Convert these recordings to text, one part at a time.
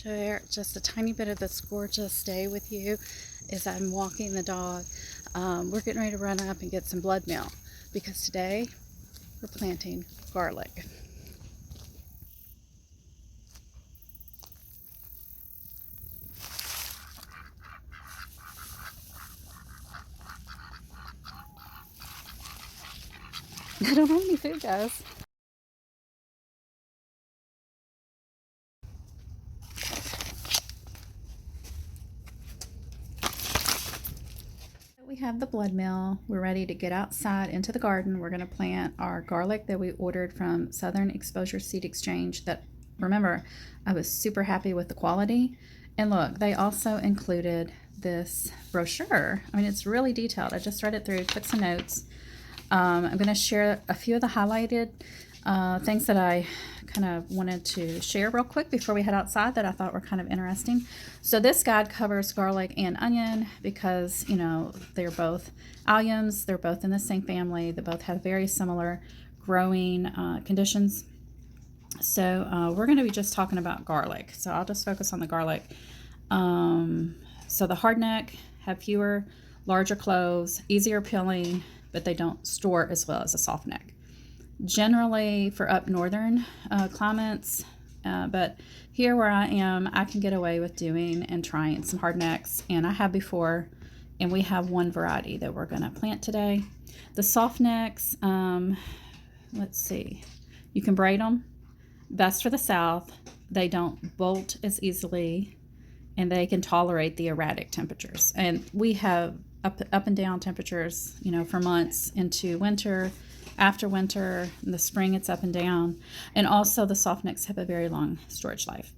share just a tiny bit of this gorgeous day with you as I'm walking the dog. We're getting ready to run up and get some blood meal because today we're planting garlic. I don't have any food, guys. We have the blood meal. We're ready to get outside into the garden. We're going to plant our garlic that we ordered from Southern Exposure Seed Exchange. That, remember, I was super happy with the quality. And look, they also included this brochure. I mean, it's really detailed. I just read it through, took some notes. I'm going to share a few of the highlighted things that I kind of wanted to share real quick before we head outside that I thought were kind of interesting. So this guide covers garlic and onion because, you know, they're both alliums. They're both in the same family. They both have very similar growing conditions. So we're going to be just talking about garlic. So I'll just focus on the garlic. So the hardneck have fewer, larger cloves, easier peeling, but they don't store as well as a soft neck. Generally for up northern climates, but here where I am, I can get away with doing and trying some hardnecks, and I have before, and we have one variety that we're going to plant today. The soft necks, let's see, you can braid them. Best for the south. They don't bolt as easily, and they can tolerate the erratic temperatures. And we have up and down temperatures, you know, for months into winter. After winter, in the spring, it's up and down. And also the soft necks have a very long storage life.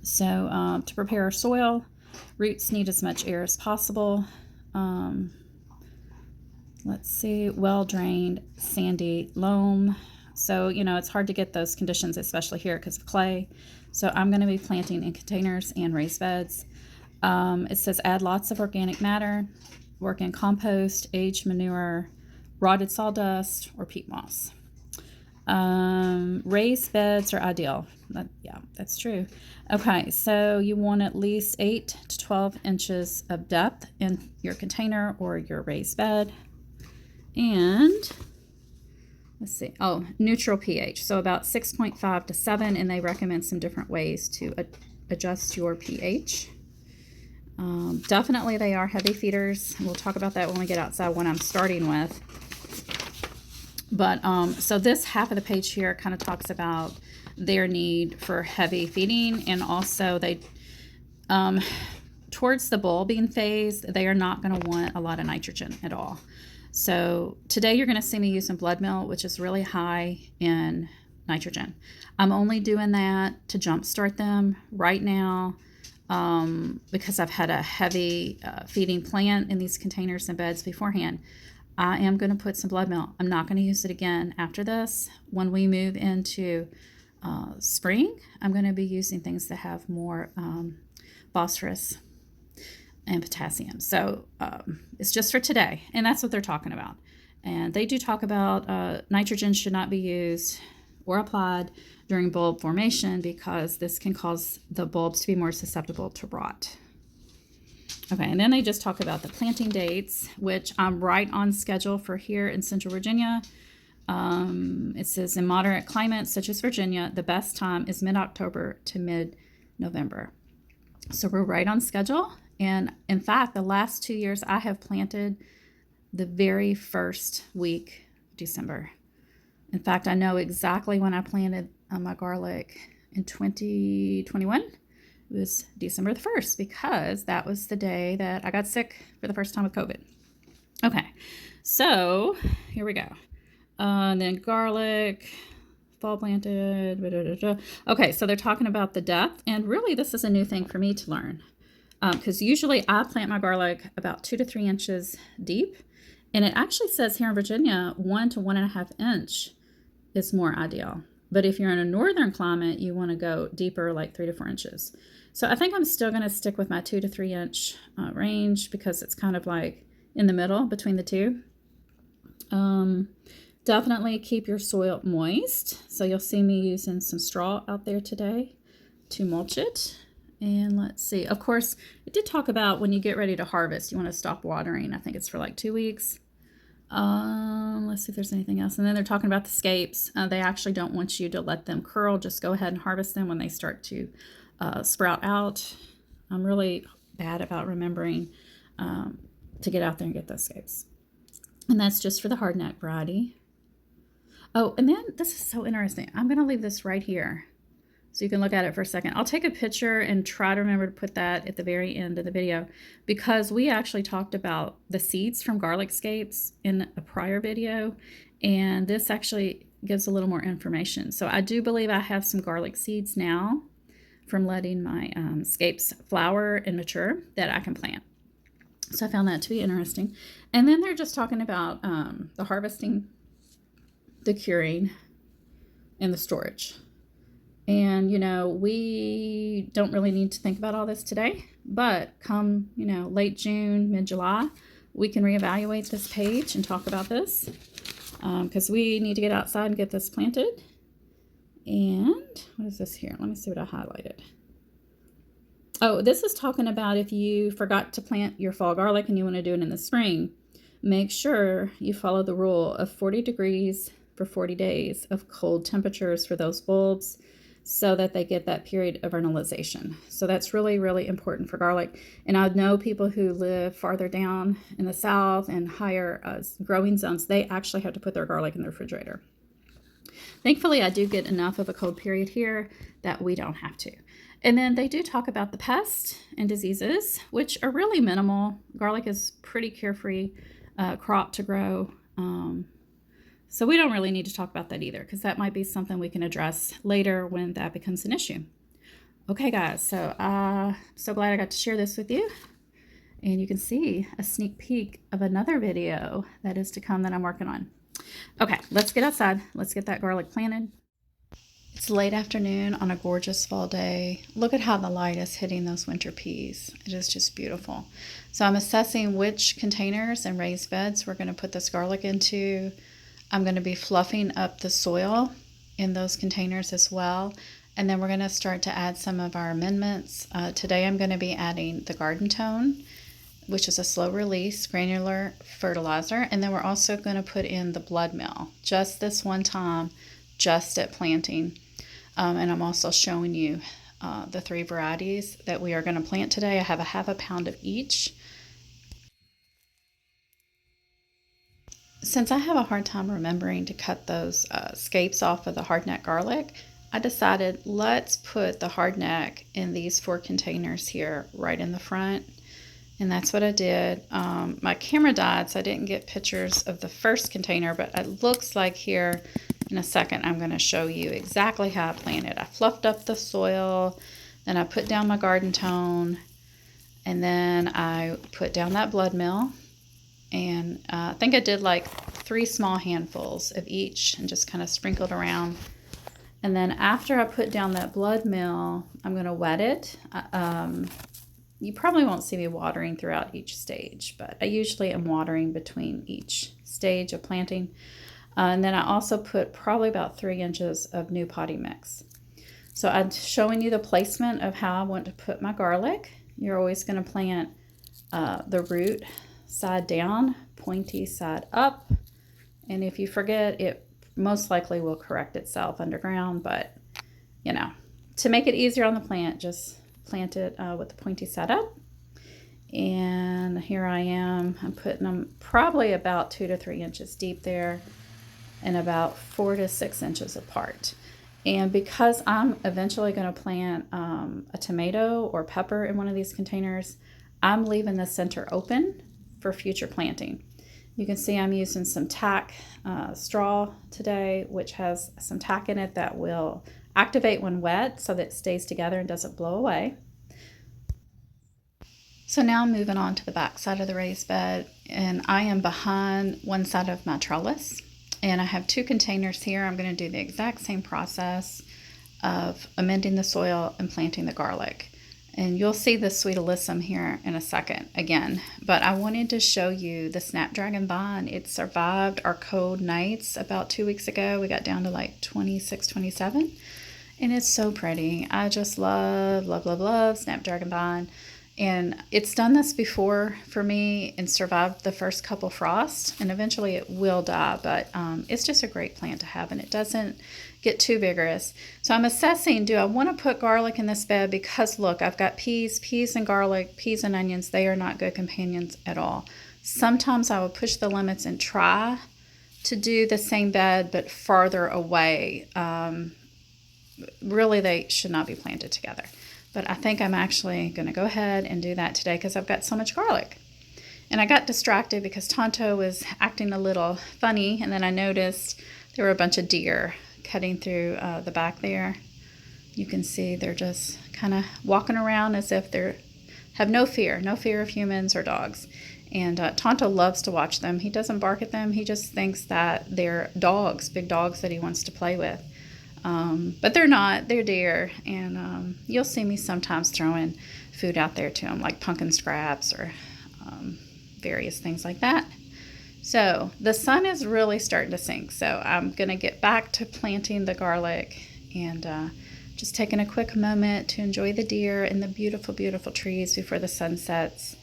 So to prepare our soil, roots need as much air as possible. Let's see, well-drained, sandy loam. So, you know, it's hard to get those conditions, especially here because of clay. So I'm going to be planting in containers and raised beds. It says add lots of organic matter, work in compost, aged manure, rotted sawdust, or peat moss. Raised beds are ideal. Yeah, that's true. Okay, so you want at least 8 to 12 inches of depth in your container or your raised bed. And let's see, neutral pH, so about 6.5 to 7, and they recommend some different ways to adjust your pH. Definitely they are heavy feeders. We'll talk about that when we get outside, what I'm starting with. But so this half of the page here kind of talks about their need for heavy feeding, and also they towards the bulbing phase, they are not going to want a lot of nitrogen at all. So today you're going to see me using blood meal, which is really high in nitrogen. I'm only doing that to jumpstart them right now because I've had a heavy feeding plant in these containers and beds beforehand. I am going to put some blood meal. I'm not going to use it again after this. When we move into spring, I'm going to be using things that have more phosphorus and potassium. So it's just for today, and that's what they're talking about. And they do talk about nitrogen should not be used or applied during bulb formation because this can cause the bulbs to be more susceptible to rot. Okay, and then they just talk about the planting dates, which I'm right on schedule for here in Central Virginia. It says in moderate climates such as Virginia, the best time is mid-October to mid-November. So we're right on schedule. And in fact, the last 2 years I have planted the very first week of December. In fact, I know exactly when I planted my garlic in 2021. It was December the 1st because that was the day that I got sick for the first time with COVID. Okay, so here we go. And then garlic, fall planted. Blah, blah, blah. Okay, so they're talking about the depth, and really this is a new thing for me to learn because usually I plant my garlic about 2 to 3 inches deep, and it actually says here in Virginia 1 to 1.5 inch is more ideal. But if you're in a northern climate, you want to go deeper, like 3 to 4 inches. So I think I'm still going to stick with my 2 to 3 inch range because it's kind of like in the middle between the two. Definitely keep your soil moist. So you'll see me using some straw out there today. to mulch it. And let's see, of course, it did talk about when you get ready to harvest, you want to stop watering. I think it's for like 2 weeks. Let's see if there's anything else. And then they're talking about the scapes. They actually don't want you to let them curl. Just go ahead and harvest them when they start to sprout out. I'm really bad about remembering to get out there and get those scapes. And that's just for the hardneck variety. Oh, and then this is so interesting. I'm going to leave this right here so you can look at it for a second. I'll take a picture and try to remember to put that at the very end of the video, because we actually talked about the seeds from garlic scapes in a prior video, and this actually gives a little more information. So I do believe I have some garlic seeds now from letting my scapes flower and mature that I can plant. So I found that to be interesting. And then they're just talking about the harvesting, the curing, and the storage. And, you know, we don't really need to think about all this today, but come, you know, late June, mid-July, we can reevaluate this page and talk about this, because we need to get outside and get this planted. And what is this here? Let me see what I highlighted. Oh, this is talking about if you forgot to plant your fall garlic and you want to do it in the spring, make sure you follow the rule of 40 degrees for 40 days of cold temperatures for those bulbs, so that they get that period of vernalization. So that's really, really important for garlic. And I know people who live farther down in the south and higher growing zones, they actually have to put their garlic in the refrigerator. Thankfully, I do get enough of a cold period here that we don't have to. And then they do talk about the pests and diseases, which are really minimal. Garlic is pretty carefree crop to grow. So we don't really need to talk about that either, because that might be something we can address later when that becomes an issue. Okay, guys, so so glad I got to share this with you. And you can see a sneak peek of another video that is to come that I'm working on. Okay, let's get outside. Let's get that garlic planted. It's late afternoon on a gorgeous fall day. Look at how the light is hitting those winter peas. It is just beautiful. So I'm assessing which containers and raised beds we're going to put this garlic into. I'm going to be fluffing up the soil in those containers as well. And then we're going to start to add some of our amendments. Today I'm going to be adding the Garden Tone, which is a slow release granular fertilizer. And then we're also going to put in the Blood Meal, just this one time, just at planting. And I'm also showing you the 3 varieties that we are going to plant today. I have a ½ pound of each. Since I have a hard time remembering to cut those scapes off of the hardneck garlic, I decided let's put the hardneck in these 4 containers here right in the front. And that's what I did. My camera died, so I didn't get pictures of the first container, but it looks like here in a second I'm going to show you exactly how I planted. I fluffed up the soil, then I put down my Garden Tone, and then I put down that Blood Meal. And I think I did like 3 small handfuls of each and just kind of sprinkled around. And then after I put down that Blood Meal, I'm going to wet it. You probably won't see me watering throughout each stage, but I usually am watering between each stage of planting. And then I also put probably about 3 inches of new potting mix. So I'm showing you the placement of how I want to put my garlic. You're always going to plant the root side down, pointy side up. And if you forget, it most likely will correct itself underground, but you know, to make it easier on the plant, just plant it with the pointy side up. And here I am. I'm putting them probably about 2 to 3 inches deep there and about 4 to 6 inches apart. And because I'm eventually going to plant a tomato or pepper in one of these containers, I'm leaving the center open for future planting. You can see I'm using some tack straw today, which has some tack in it that will activate when wet so that it stays together and doesn't blow away. So now I'm moving on to the back side of the raised bed, and I am behind one side of my trellis, and I have 2 containers here. I'm going to do the exact same process of amending the soil and planting the garlic. And you'll see the Sweet Alyssum here in a second again. But I wanted to show you the Snapdragon vine. It survived our cold nights about 2 weeks ago. We got down to like 26, 27. And it's so pretty. I just love, love, love, love Snapdragon Vine. And it's done this before for me and survived the first couple frosts. And eventually it will die, but it's just a great plant to have. And it doesn't get too vigorous. So I'm assessing, do I want to put garlic in this bed? Because look, I've got peas and garlic, peas and onions. They are not good companions at all. Sometimes I will push the limits and try to do the same bed, but farther away. Really, they should not be planted together. But I think I'm actually going to go ahead and do that today because I've got so much garlic. And I got distracted because Tonto was acting a little funny, and then I noticed there were a bunch of deer cutting through the back there. You can see they're just kind of walking around as if they have no fear of humans or dogs. And Tonto loves to watch them. He doesn't bark at them. He just thinks that they're dogs, big dogs that he wants to play with. But they're not. They're deer. And you'll see me sometimes throwing food out there to them, like pumpkin scraps or various things like that. So the sun is really starting to sink. So I'm going to get back to planting the garlic and just taking a quick moment to enjoy the deer and the beautiful, beautiful trees before the sun sets.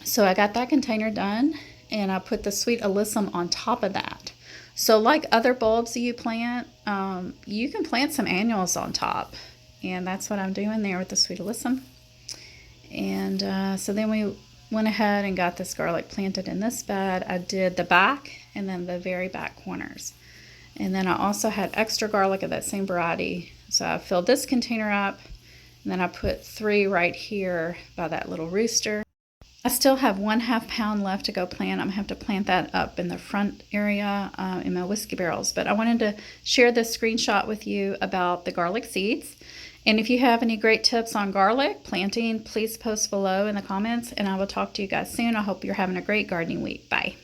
So I got that container done, and I put the Sweet Alyssum on top of that. So like other bulbs that you plant, you can plant some annuals on top. And that's what I'm doing there with the Sweet Alyssum. And so then we went ahead and got this garlic planted in this bed. I did the back and then the very back corners. And then I also had extra garlic of that same variety. So I filled this container up, and then I put 3 right here by that little rooster. I still have 1/2 pound left to go plant. I'm going to have to plant that up in the front area in my whiskey barrels. But I wanted to share this screenshot with you about the garlic seeds. And if you have any great tips on garlic planting, please post below in the comments, and I will talk to you guys soon. I hope you're having a great gardening week. Bye.